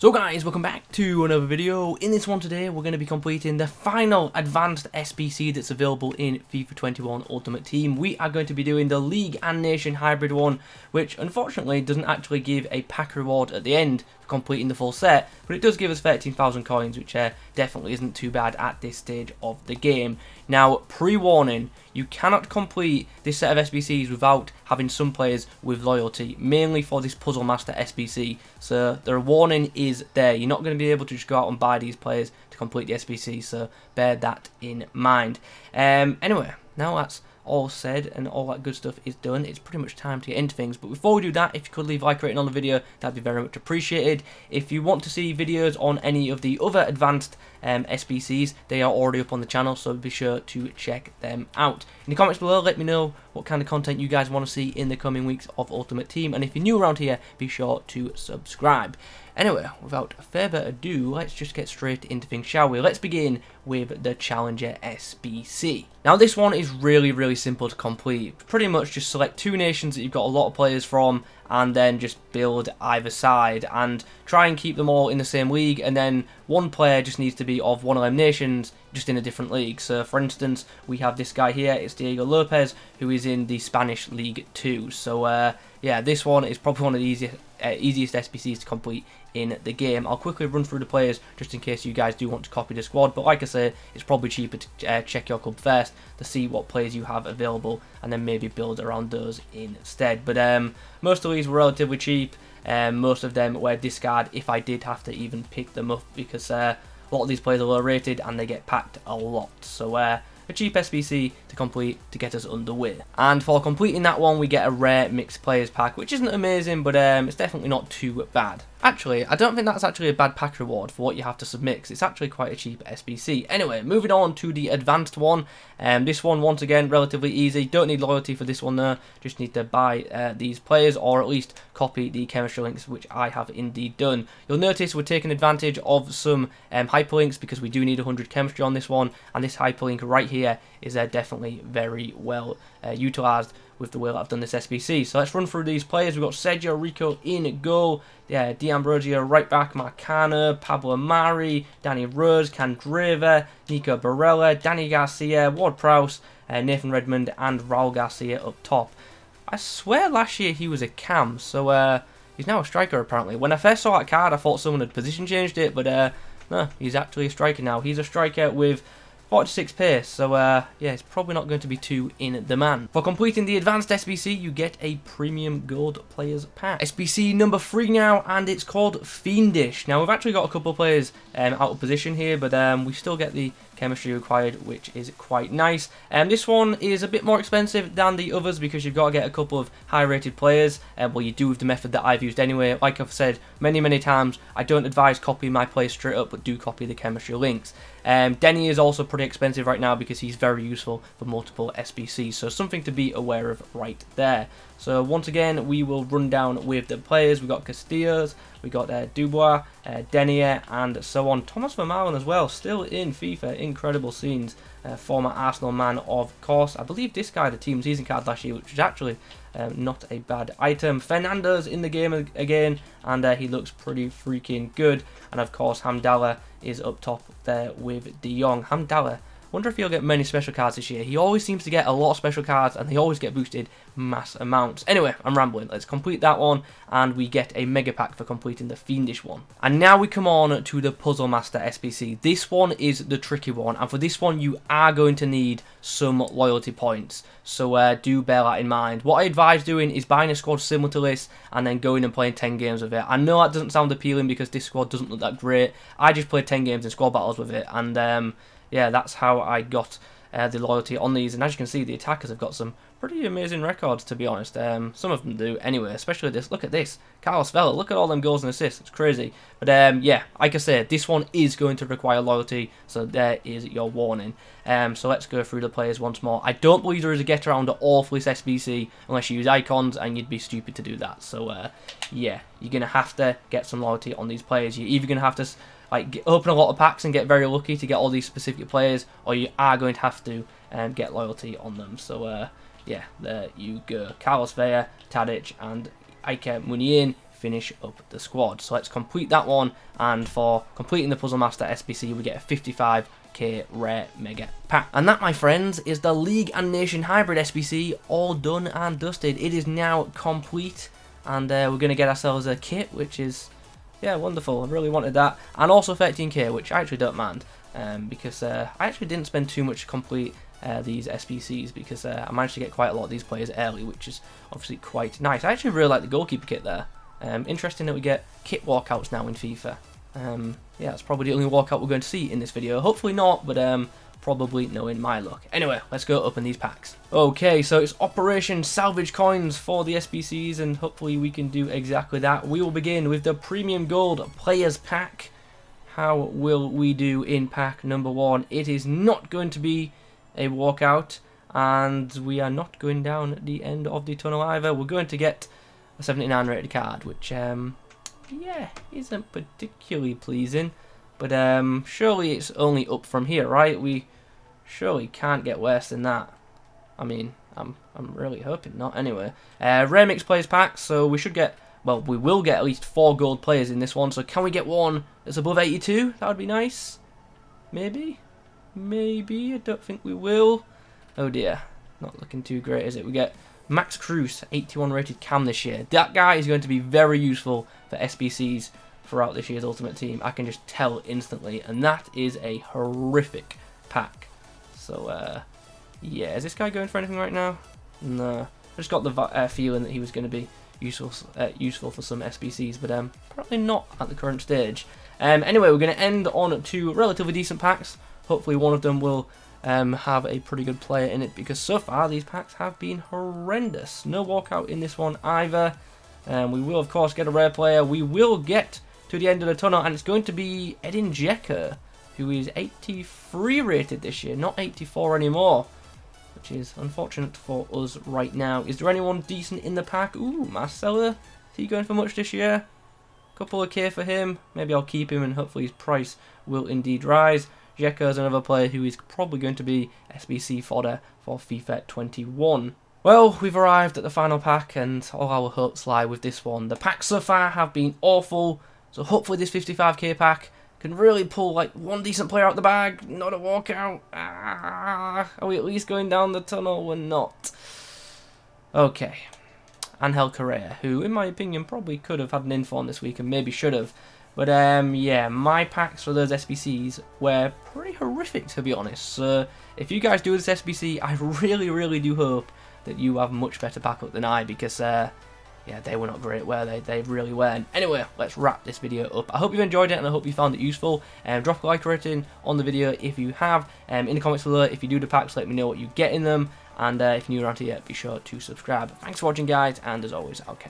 So guys, welcome back to another video. In this one today, we're going to be completing the final advanced SBC that's available in FIFA 21 Ultimate Team. We are going to be doing the League and Nation hybrid one, which unfortunately doesn't actually give a pack reward at the end for completing the full set, but it does give us 13,000 coins, which definitely isn't too bad at this stage of the game. Now, pre-warning, you cannot complete this set of SBCs without having some players with loyalty, mainly for this Puzzle Master SBC. So the warning is there. You're not going to be able to just go out and buy these players to complete the SBC, so bear that in mind. Anyway, now that's all said and all that good stuff is done, it's pretty much time to get into things. But before we do that, if you could leave a like rating on the video, that'd be very much appreciated. If you want to see videos on any of the other advanced SBCs, they are already up on the channel, so be sure to check them out. In the comments below, let me know what kind of content you guys want to see in the coming weeks of Ultimate Team, and if you're new around here, be sure to subscribe. Anyway, without further ado, let's just get straight into things, shall we? Let's begin with the Challenger SBC. Now this one is really simple to complete. Pretty much just select two nations that you've got a lot of players from, and then just build either side and try and keep them all in the same league, and then one player just needs to be of one of them nations just in a different league. So for instance, we have this guy here, it's Diego Lopez, who is in the Spanish League 2. So yeah, this one is probably one of the easiest SBCs to complete in the game. I'll quickly run through the players just in case you guys do want to copy the squad, but like I say, it's probably cheaper to check your club first to see what players you have available and then maybe build around those instead. But most of these were relatively cheap. Most of them were discard if I did have to even pick them up, because a lot of these players are low rated and they get packed a lot. So a cheap SBC to complete to get us underway. And for completing that one, we get a rare mixed players pack, which isn't amazing, but it's definitely not too bad. Actually, I don't think that's actually a bad pack reward for what you have to submit, because it's actually quite a cheap SBC. Anyway, moving on to the advanced one. This one, once again, relatively easy. Don't need loyalty for this one though. Just need to buy these players, or at least copy the chemistry links, which I have indeed done. You'll notice we're taking advantage of some hyperlinks, because we do need 100 chemistry on this one, and this hyperlink right here is definitely very well utilised with the way that I've done this SBC. So let's run through these players. We've got Sergio Rico in goal, D'Ambrosio right back, Marcano, Pablo Mari, Danny Rose, Candreva, Nico Barella, Danny Garcia, Ward-Prowse, Nathan Redmond, and Raul Garcia up top. I swear last year he was a cam, so he's now a striker apparently. When I first saw that card, I thought someone had position changed it, but no, he's actually a striker now. He's a striker with 46 pace, so yeah, it's probably not going to be too in demand. For completing the advanced SBC, you get a premium gold players pack. SBC number 3 now, and it's called Fiendish. Now we've actually got a couple of players out of position here, but we still get the chemistry required, which is quite nice. This one is a bit more expensive than the others because you've got to get a couple of high rated players. Well, you do with the method that I've used anyway. Like I've said many times, I don't advise copying my players straight up, but do copy the chemistry links. Denny is also pretty expensive right now because he's very useful for multiple SBCs, so something to be aware of right there. So once again, we will run down with the players. We've got Castillos, we got Dubois, Denier, and so on. Thomas Vermaelen as well, still in FIFA. Incredible scenes. Former Arsenal man, of course. I believe this guy had a team season card last year, which is actually not a bad item. Fernando's in the game again, and he looks pretty freaking good. And of course, Hamdallah is up top there with De Jong. Hamdallah, wonder if he'll get many special cards this year. He always seems to get a lot of special cards, and they always get boosted mass amounts. Anyway, I'm rambling. Let's complete that one, and we get a mega pack for completing the Fiendish one. And now we come on to the Puzzle Master SBC. This one is the tricky one, and for this one you are going to need some loyalty points. So do bear that in mind. What I advise doing is buying a squad similar to this, and then going and playing 10 games with it. I know that doesn't sound appealing because this squad doesn't look that great. I just played 10 games in squad battles with it, and yeah, that's how I got the loyalty on these. And as you can see, the attackers have got some pretty amazing records, to be honest. Some of them do anyway, especially this. Look at this. Carlos Vela, look at all them goals and assists. It's crazy. But yeah, like I said, this one is going to require loyalty, so there is your warning. So let's go through the players once more. I don't believe there is a get around at all for this SBC unless you use icons, and you'd be stupid to do that. So yeah, you're going to have to get some loyalty on these players. You're either going to have to open a lot of packs and get very lucky to get all these specific players, or you are going to have to get loyalty on them. So yeah, there you go. Carlos Vela, Tadic, and Iker Muniain, finish up the squad. So let's complete that one, and for completing the Puzzle Master SBC we get a 55k rare mega pack. And that, my friends, is the League and Nation Hybrid SBC all done and dusted. It is now complete, and we're going to get ourselves a kit, which is, yeah, wonderful. I really wanted that, and also 13k, which I actually don't mind, because I actually didn't spend too much to complete these SBCs, because I managed to get quite a lot of these players early, which is obviously quite nice. I actually really like the goalkeeper kit there. Interesting that we get kit walkouts now in FIFA. Yeah, that's probably the only walkout we're going to see in this video. Hopefully not, but probably no in my luck. Anyway, let's go open these packs. Okay, so it's Operation Salvage Coins for the SBCs, and hopefully we can do exactly that. We will begin with the Premium Gold Players Pack. How will we do in pack number 1? It is not going to be a walkout, and we are not going down at the end of the tunnel either. We're going to get a 79 rated card, which yeah, isn't particularly pleasing, but surely it's only up from here, right? We surely can't get worse than that. I mean, I'm really hoping not. Anyway, rare mixed players pack, so we should get, well, we will get at least 4 gold players in this one. So can we get one that's above 82? That would be nice. Maybe. I don't think we will. Oh dear, not looking too great, is it? We get Max Cruz, 81 rated cam this year. That guy is going to be very useful for SBCs throughout this year's Ultimate Team. I can just tell instantly, and that is a horrific pack. So yeah, is this guy going for anything right now? No, I just got the feeling that he was going to be useful for some SBCs, but probably not at the current stage. Anyway, we're going to end on 2 relatively decent packs. Hopefully one of them will have a pretty good player in it, because so far these packs have been horrendous. No walkout in this one either. We will, of course, get a rare player. We will get to the end of the tunnel, and it's going to be Edin Dzeko, who is 83 rated this year, not 84 anymore, which is unfortunate for us right now. Is there anyone decent in the pack? Ooh, Marcelo. Is he going for much this year? Couple of K for him. Maybe I'll keep him, and hopefully his price will indeed rise. Dzeko is another player who is probably going to be SBC fodder for FIFA 21. Well, we've arrived at the final pack, and all our hopes lie with this one. The packs so far have been awful, so hopefully this 55k pack can really pull like one decent player out the bag, not a walkout. Are we at least going down the tunnel? We're not. Okay. Angel Correa, who in my opinion probably could have had an inform this week and maybe should have. But yeah, my packs for those SBCs were pretty horrific, to be honest. So if you guys do this SBC, I really do hope that you have much better backup than I, because yeah, they were not great, were they? They really weren't. Anyway, let's wrap this video up. I hope you've enjoyed it, and I hope you found it useful. Drop a like rating on the video if you have. In the comments below, if you do the packs, let me know what you get in them. And if you're new around here, be sure to subscribe. Thanks for watching, guys, and as always, I'll catch you.